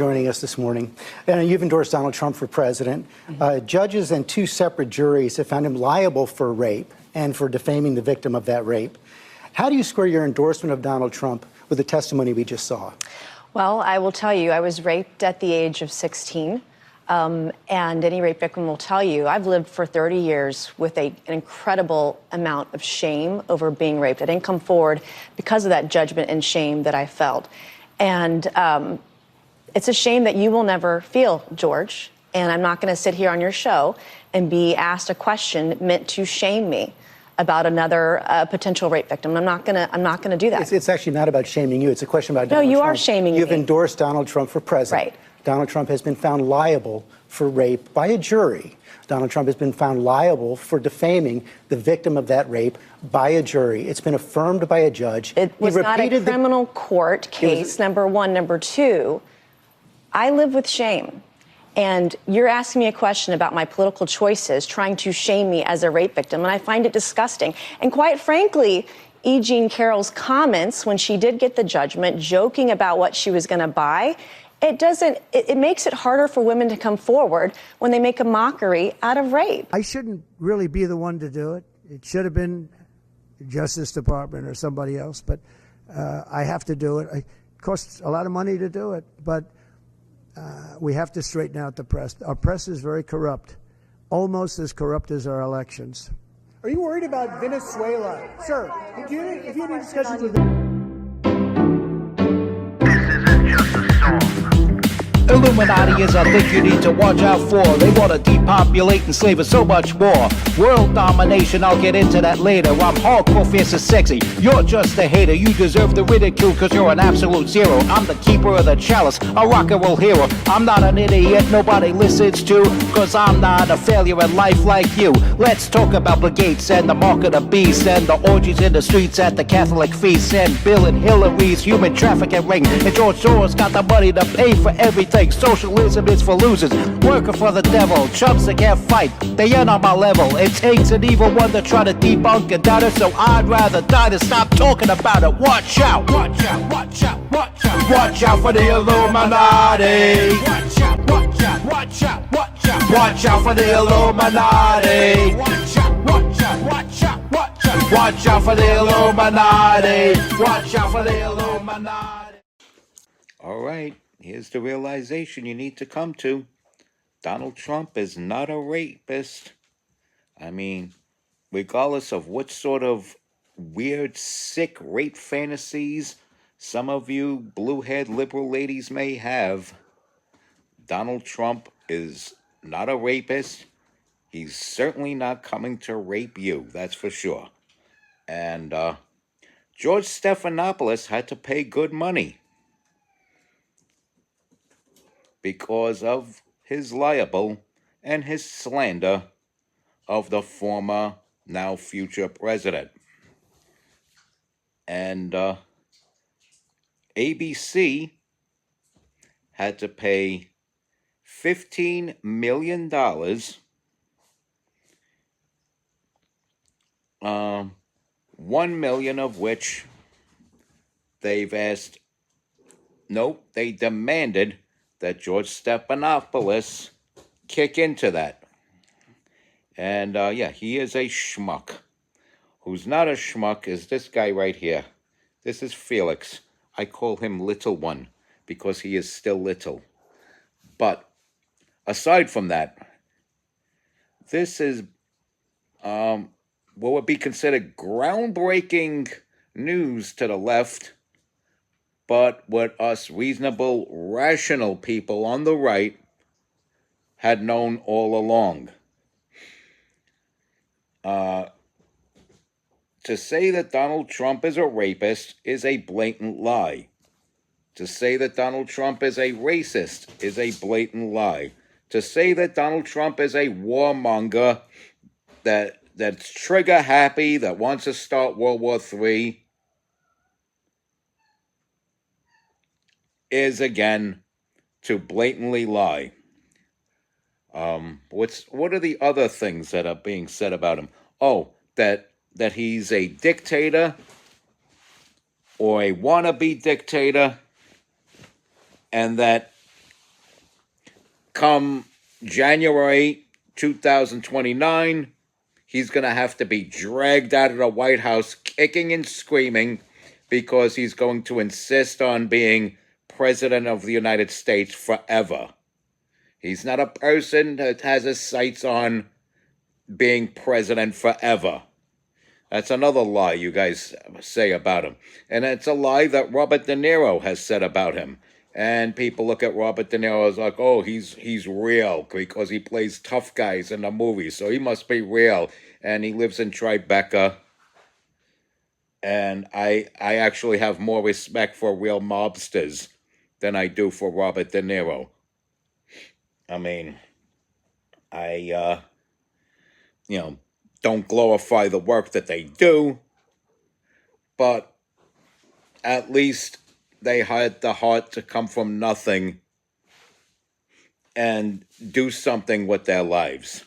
Joining us this morning. And you've endorsed Donald Trump for president. Judges and two separate juries have found him liable for rape and for defaming the victim of that rape. How do you square your endorsement of Donald Trump with the testimony we just saw? Well, I will tell you, I was raped at the age of 16. And any rape victim will tell you, I've lived for 30 years with an incredible amount of shame over being raped. I didn't come forward because of that judgment and shame that I felt. And it's a shame that you will never feel, George. And I'm not going to sit here on your show and be asked a question meant to shame me about another potential rape victim. I'm not going to do that. It's actually not about shaming you. It's a question about Donald Trump. No, you are shaming me. You've endorsed Donald Trump for president. Right. Donald Trump has been found liable for rape by a jury. Donald Trump has been found liable for defaming the victim of that rape by a jury. It's been affirmed by a judge. It was not a criminal court case, number one. Number two, I live with shame. And you're asking me a question about my political choices, trying to shame me as a rape victim, and I find it disgusting. And quite frankly, E. Jean Carroll's comments when she did get the judgment, joking about what she was going to buy, it makes it harder for women to come forward when they make a mockery out of rape. I shouldn't really be the one to do it. It should have been the Justice Department or somebody else, but I have to do it. It costs a lot of money to do it, but we have to straighten out the press. Our press is very corrupt, almost as corrupt as our elections. Are you worried about Venezuela? Sir, if you had any discussions with... Illuminati is a thing you need to watch out for. They want to depopulate and slave us so much more. World domination, I'll get into that later. I'm hardcore, fierce and sexy. You're just a hater. You deserve the ridicule because you're an absolute zero. I'm the keeper of the chalice, a rock and roll hero. I'm not an idiot nobody listens to because I'm not a failure in life like you. Let's talk about Bill Gates and the mark of the beast and the orgies in the streets at the Catholic feasts and Bill and Hillary's human trafficking ring. And George Soros got the money to pay for everything. Socialism is for losers, working for the devil, chumps that can't fight, they ain't on my level. It takes an evil one to try to debunk and doubt it, so I'd rather die than stop talking about it. Watch out, watch out, watch out, watch out. Watch out for the Illuminati. Watch out, watch out, watch out, watch out. Watch out for the Illuminati. Watch out, watch out, watch out, watch out. Watch out for the Illuminati. Watch out for the Illuminati. All right. Here's the realization you need to come to. Donald Trump is not a rapist. I mean, regardless of what sort of weird, sick rape fantasies some of you blue-haired liberal ladies may have, Donald Trump is not a rapist. He's certainly not coming to rape you, that's for sure. And George Stephanopoulos had to pay good money because of his libel and his slander of the former, now future president. And ABC had to pay $15 million, $1 million of which they've asked, nope, they demanded that George Stephanopoulos kick into that. And yeah, he is a schmuck. Who's not a schmuck is this guy right here. This is Felix. I call him Little One because he is still little. But aside from that, this is what would be considered groundbreaking news to the left, but what us reasonable, rational people on the right had known all along. To say that Donald Trump is a rapist is a blatant lie. To say that Donald Trump is a racist is a blatant lie. To say that Donald Trump is a warmonger, that's trigger happy, that wants to start World War III, is again to blatantly lie. What are the other things that are being said about him? Oh, that he's a dictator or a wannabe dictator, and that come January 2029, he's going to have to be dragged out of the White House kicking and screaming because he's going to insist on being president of the United States forever. He's not a person that has his sights on being president forever. That's another lie you guys say about him. And it's a lie that Robert De Niro has said about him. And people look at Robert De Niro as like, oh, he's real because he plays tough guys in the movies, so he must be real. And he lives in Tribeca. And I actually have more respect for real mobsters than I do for Robert De Niro. I mean, I don't glorify the work that they do, but at least they had the heart to come from nothing and do something with their lives.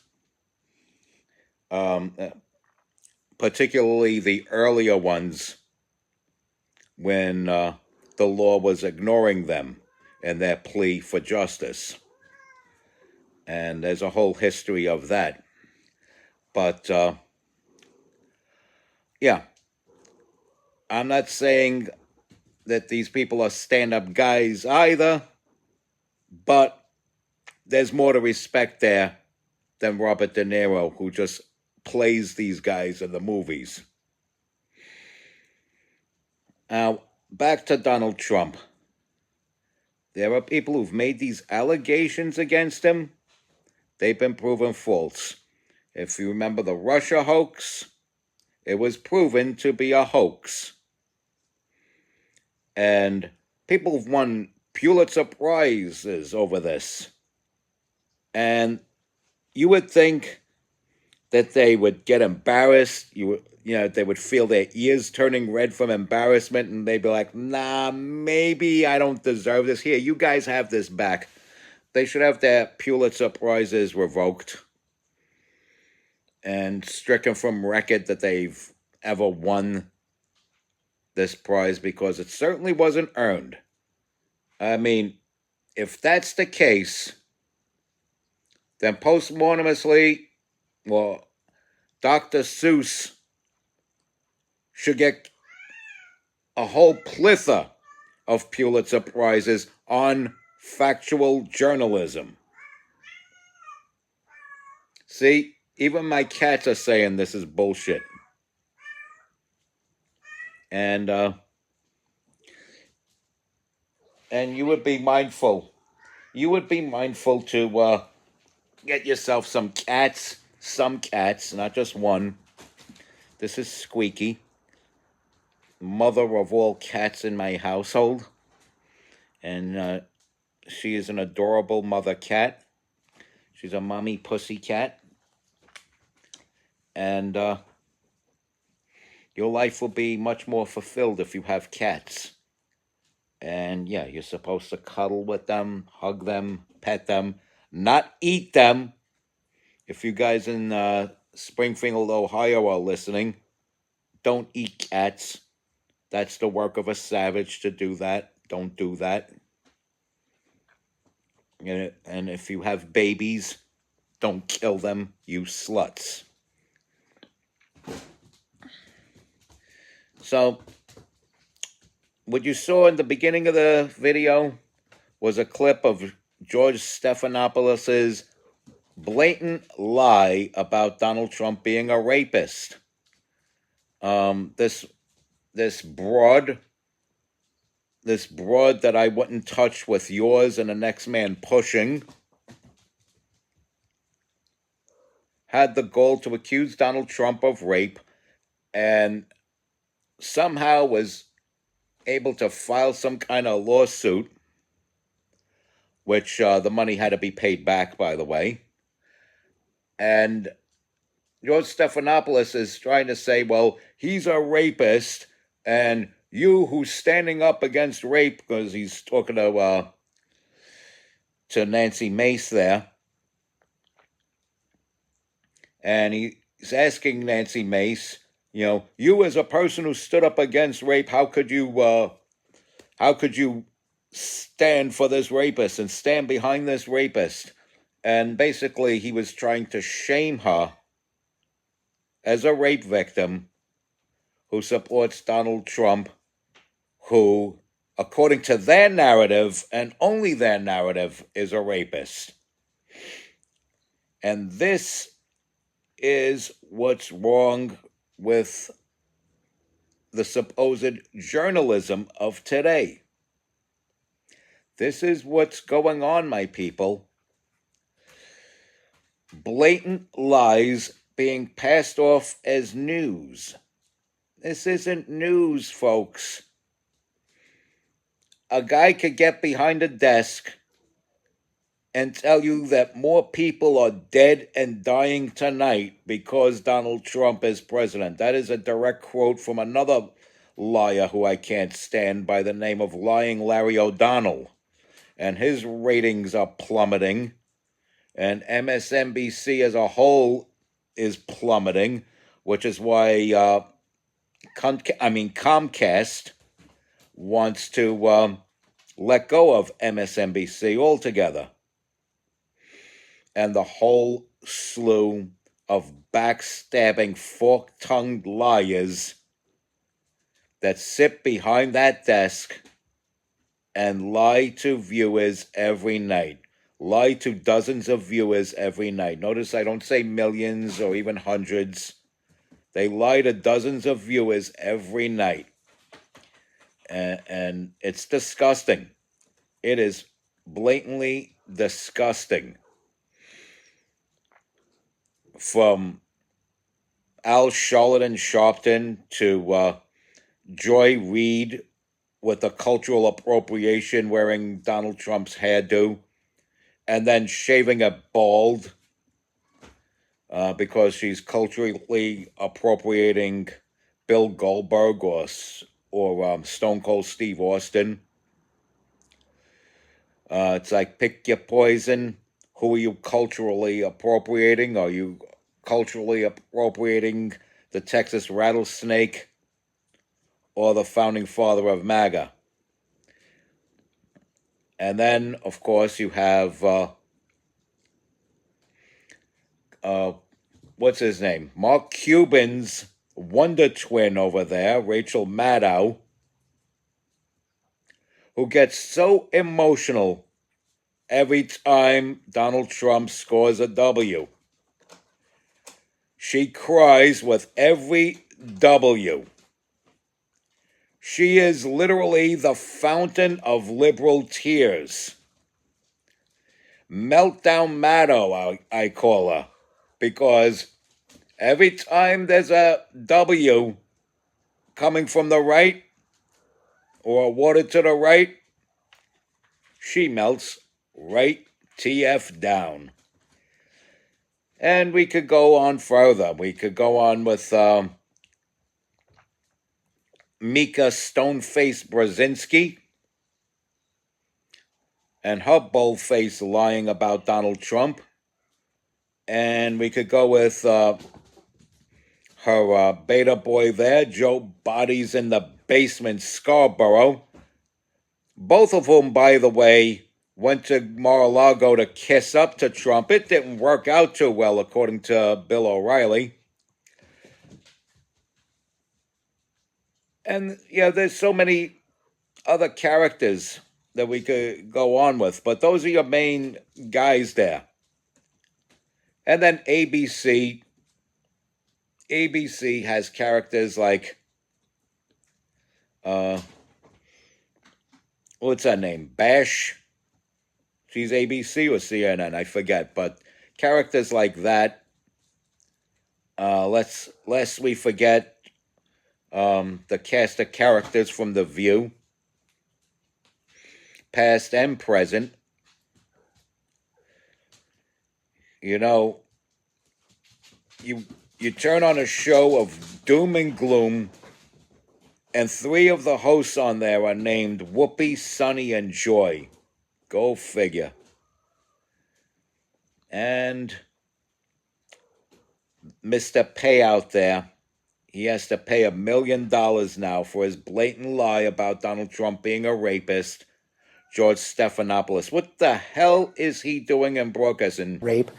Particularly the earlier ones when the law was ignoring them and their plea for justice. And there's a whole history of that. But, yeah, I'm not saying that these people are stand-up guys either, but there's more to respect there than Robert De Niro, who just plays these guys in the movies. Now, back to Donald Trump. There are people who've made these allegations against him. They've been proven false. If you remember the Russia hoax, it was proven to be a hoax. And people have won Pulitzer Prizes over this. And you would think that they would get embarrassed. They would feel their ears turning red from embarrassment, and they'd be like, nah, maybe I don't deserve this. Here, you guys have this back. They should have their Pulitzer Prizes revoked and stricken from record that they've ever won this prize, because it certainly wasn't earned. I mean, if that's the case, then postmortemously, well, Dr. Seuss should get a whole plethora of Pulitzer Prizes on factual journalism. See, even my cats are saying this is bullshit. And you would be mindful. You would be mindful to get yourself some cats, not just one. This is Squeaky, mother of all cats in my household. And she is an adorable mother cat. She's a mommy pussy cat. And your life will be much more fulfilled if you have cats. And yeah, you're supposed to cuddle with them, hug them, pet them, not eat them. If you guys in Springfield, Ohio are listening, don't eat cats. That's the work of a savage to do that. Don't do that. And if you have babies, don't kill them, you sluts. So, what you saw in the beginning of the video was a clip of George Stephanopoulos' blatant lie about Donald Trump being a rapist. This broad that I wouldn't touch with yours and the next man pushing, had the goal to accuse Donald Trump of rape, and somehow was able to file some kind of lawsuit, which the money had to be paid back, by the way. And George Stephanopoulos is trying to say, well, he's a rapist, and you who's standing up against rape, because he's talking to Nancy Mace there, and he's asking Nancy Mace, you as a person who stood up against rape, how could you stand for this rapist and stand behind this rapist? And basically, he was trying to shame her as a rape victim who supports Donald Trump, who, according to their narrative, and only their narrative, is a rapist. And this is what's wrong with the supposed journalism of today. This is what's going on, my people. Blatant lies being passed off as news. This isn't news, folks. A guy could get behind a desk and tell you that more people are dead and dying tonight because Donald Trump is president. That is a direct quote from another liar who I can't stand by the name of Lying Larry O'Donnell. And his ratings are plummeting. And MSNBC as a whole is plummeting, which is why Comcast wants to let go of MSNBC altogether. And the whole slew of backstabbing, fork-tongued liars that sit behind that desk and lie to viewers every night. Lie to dozens of viewers every night. Notice I don't say millions or even hundreds. They lie to dozens of viewers every night. And it's disgusting. It is blatantly disgusting. From Al Sharpton to Joy Reid with the cultural appropriation wearing Donald Trump's hairdo and then shaving it bald because she's culturally appropriating Bill Goldberg or Stone Cold Steve Austin. It's like, pick your poison. Who are you culturally appropriating? Are you culturally appropriating the Texas rattlesnake or the founding father of MAGA? And then, of course, you have, what's his name? Mark Cuban's wonder twin over there, Rachel Maddow, who gets so emotional every time Donald Trump scores a W. She cries with every W. She is literally the fountain of liberal tears. Meltdown Maddow, I call her, because every time there's a W coming from the right or awarded to the right, she melts right TF down. And we could go on further. We could go on with Mika Stoneface Brzezinski and her bold-faced lying about Donald Trump. And we could go with her beta boy there, Joe Bodies in the Basement Scarborough. Both of whom, by the way, went to Mar-a-Lago to kiss up to Trump. It didn't work out too well, according to Bill O'Reilly. And, yeah, there's so many other characters that we could go on with, but those are your main guys there. And then ABC. ABC has characters like, what's her name? Bash. She's ABC or CNN, I forget. But characters like that. Lest we forget the cast of characters from The View, past and present. You know, you turn on a show of doom and gloom, and three of the hosts on there are named Whoopi, Sunny, and Joy. Go figure. And Mr. Payout there, he has to pay $1 million now for his blatant lie about Donald Trump being a rapist, George Stephanopoulos. What the hell is he doing in broadcasting? Rape.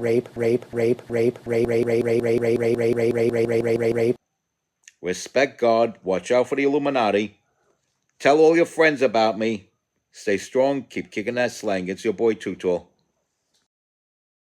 Respect God. Watch out for the Illuminati. Tell all your friends about me. Stay strong. Keep kicking that slang. It's your boy Tutor.